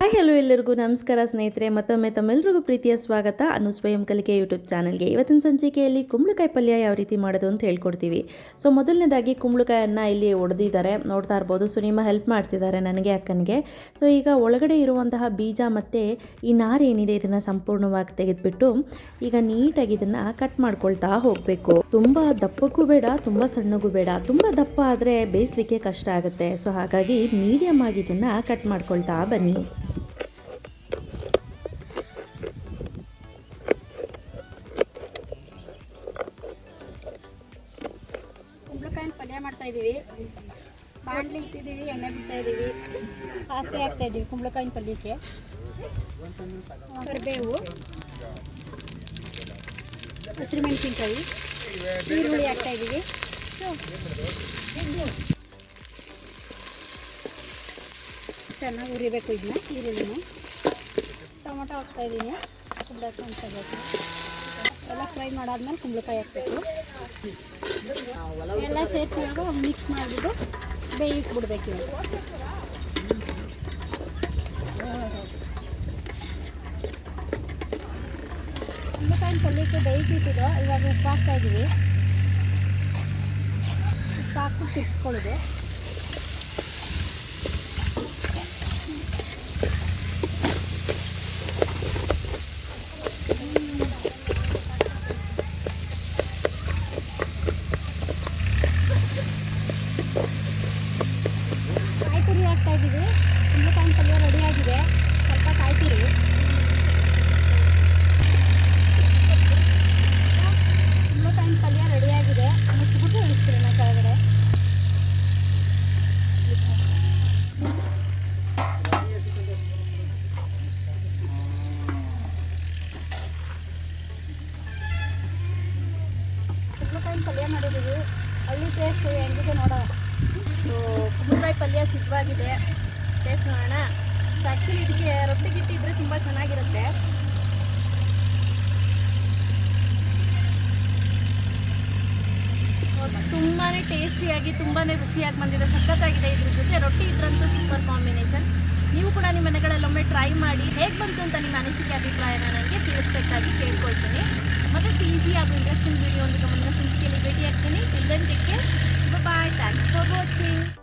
Hi hello ಎಲ್ಲರಿಗೂ ನಮಸ್ಕಾರ ಸ್ನೇಹಿತರೆ, ಮತ್ತೊಮ್ಮೆ ತಮ್ಮೆಲ್ಲರಿಗೂ ಪ್ರೀತಿಯ ಸ್ವಾಗತ ಸ್ವಯಂ ಕಲಿಕೆ ಯೂಟ್ಯೂಬ್ ಚಾನಲ್ಗೆ. ಇವತ್ತಿನ ಸಂಚಿಕೆಯಲ್ಲಿ ಕುಂಬಳಕಾಯಿ ಪಲ್ಯ ಯಾವ ರೀತಿ ಮಾಡೋದು ಅಂತ ಹೇಳ್ಕೊಡ್ತೀವಿ. ಸೊ ಮೊದಲನೇದಾಗಿ ಕುಂಬಳಕಾಯನ್ನು ಇಲ್ಲಿ ಒಡೆದಿದ್ದಾರೆ, ನೋಡ್ತಾ ಇರ್ಬೋದು. ಸೊ ನಿಮ್ಮ ಹೆಲ್ಪ್ ಮಾಡ್ತಿದ್ದಾರೆ ನನಗೆ, ಅಕ್ಕನಿಗೆ. ಸೊ ಈಗ ಒಳಗಡೆ ಇರುವಂತಹ ಬೀಜ ಮತ್ತು ಈ ನಾರು ಏನಿದೆ ಇದನ್ನು ಸಂಪೂರ್ಣವಾಗಿ ತೆಗೆದುಬಿಟ್ಟು ಈಗ ನೀಟಾಗಿ ಇದನ್ನು ಕಟ್ ಮಾಡ್ಕೊಳ್ತಾ ಹೋಗಬೇಕು. ತುಂಬ ದಪ್ಪಕ್ಕೂ ಬೇಡ, ತುಂಬ ಸಣ್ಣಗೂ ಬೇಡ. ತುಂಬ ದಪ್ಪ ಆದರೆ ಬೇಯಿಸಲಿಕ್ಕೆ ಕಷ್ಟ ಆಗುತ್ತೆ. ಸೊ ಹಾಗಾಗಿ ಮೀಡಿಯಮ್ ಆಗಿ ಇದನ್ನು ಕಟ್ ಮಾಡ್ಕೊಳ್ತಾ ಬನ್ನಿ. ಕುಂಬಳಕಾಯಿನ ಪಲ್ಯ ಮಾಡ್ತಾ ಇದ್ದೀವಿ. ಬಾಣಲಿ ಇಟ್ಟಿದ್ದೀವಿ, ಎಣ್ಣೆ ಬಿಡ್ತಾ ಇದ್ದೀವಿ, ಸಾಸಿವೆ ಹಾಕ್ತಾ ಇದ್ದೀವಿ ಕುಂಬಳಕಾಯಿನ ಪಲ್ಯಕ್ಕೆ. ಕರಿಬೇವು, ಹಸಿರುಮೆಣಸಿನ್ಕಾಯಿ, ಈರುಳ್ಳಿ ಹಾಕ್ತಾ ಇದ್ದೀವಿ. ಚೆನ್ನಾಗಿ ಉರಿಬೇಕು ಇದನ್ನ, ಈರುಳ್ಳಿನ. ಟೊಮೊಟೊ ಹಾಕ್ತಾ ಇದ್ದೀನಿ, ಕುಂಬಳಕಾಯಿ ಹಾಕಬೇಕು. ಎಲ್ಲ ಫ್ರೈ ಮಾಡಾದ್ಮೇಲೆ ಕುಂಬಳಕಾಯಿ ಹಾಕಬೇಕು. ಎಲ್ಲ ಸೇರಿಸಿದಾಗ ಮಿಕ್ಸ್ ಮಾಡಿಬಿಟ್ಟು ಬೇಯಿಸಿ ಬಿಡಬೇಕು. ಕುಂಬಳಕಾಯಿನ ಪಲ್ಯಕ್ಕೆ ಬೇಯಿಸಿಟ್ಟಿದ್ದು ಇವಾಗ ಉಪ್ಪು ಹಾಕ್ತಾ ಇದ್ದೀವಿ. ಉಪ್ಪು ಹಾಕಿ ತಿರ್ಸ್ಕೊಳ್ಳೋದು. ಕಾಯಿ ಹಾಕ್ತಾ ಇದ್ದೀವಿ. ಕುಂಬಳಕಾಯಿನ ಪಲ್ಯ ರೆಡಿಯಾಗಿದೆ, ಸ್ವಲ್ಪ ಕಾಯ್ತೀರಿ. ಕುಂಬಳಕಾಯಿನ ಪಲ್ಯ ರೆಡಿಯಾಗಿದೆ, ಮುಚ್ಚಿಬಿಟ್ಟು ಇಳಿಸ್ತೀರಿ ನಾವು ಕೆಳಗಡೆ. ಕುಂಬಳಕಾಯಿನ ಪಲ್ಯ ಮಾಡಿದ್ದೀವಿ. ಹಳ್ಳಿ ಟೇಸ್ಟ್ ಹೆಂಗಿದೆ ನೋಡೋ. ಸೊ ಕುಂಬಳಕಾಯಿ ಪಲ್ಯ ಸಿದ್ಧವಾಗಿದೆ, ಟೇಸ್ಟ್ ಮಾಡೋಣ. ಸೊ ಆ್ಯಕ್ಚುಲಿ ಇದಕ್ಕೆ ರೊಟ್ಟಿ ಗಿಟ್ಟಿದ್ರೆ ತುಂಬ ಚೆನ್ನಾಗಿರುತ್ತೆ. ತುಂಬಾ ಟೇಸ್ಟಿಯಾಗಿ, ತುಂಬಾ ರುಚಿಯಾಗಿ ಬಂದಿದೆ, ಸಖತ್ತಾಗಿದೆ. ಇದ್ರ ಜೊತೆ ರೊಟ್ಟಿ ಇದ್ರಂತೂ ಸೂಪರ್ ಕಾಂಬಿನೇಷನ್. ನೀವು ಕೂಡ ನಿಮ್ಮ ಮನೆಗಳಲ್ಲೊಮ್ಮೆ ಟ್ರೈ ಮಾಡಿ, ಹೇಗೆ ಬಂತು ಅಂತ ನಿಮ್ಮ ಅನಿಸಿಕೆ ಅಭಿಪ್ರಾಯನ ನನಗೆ ತಿಳಿಸ್ಬೇಕಾಗಿ ಕೇಳ್ಕೊಳ್ತೀನಿ. ಮತ್ತಷ್ಟು ಈಸಿ ಹಾಗೂ ಇಂಟ್ರೆಸ್ಟಿಂಗ್ ವಿಡಿಯೋ ಒಂದಿಗೆ ಮುಂದಿನ ಸಂಚಿಕೆಯಲ್ಲಿ ಭೇಟಿ ಆಗ್ತೀನಿ. Till then take care, bye, thanks for watching.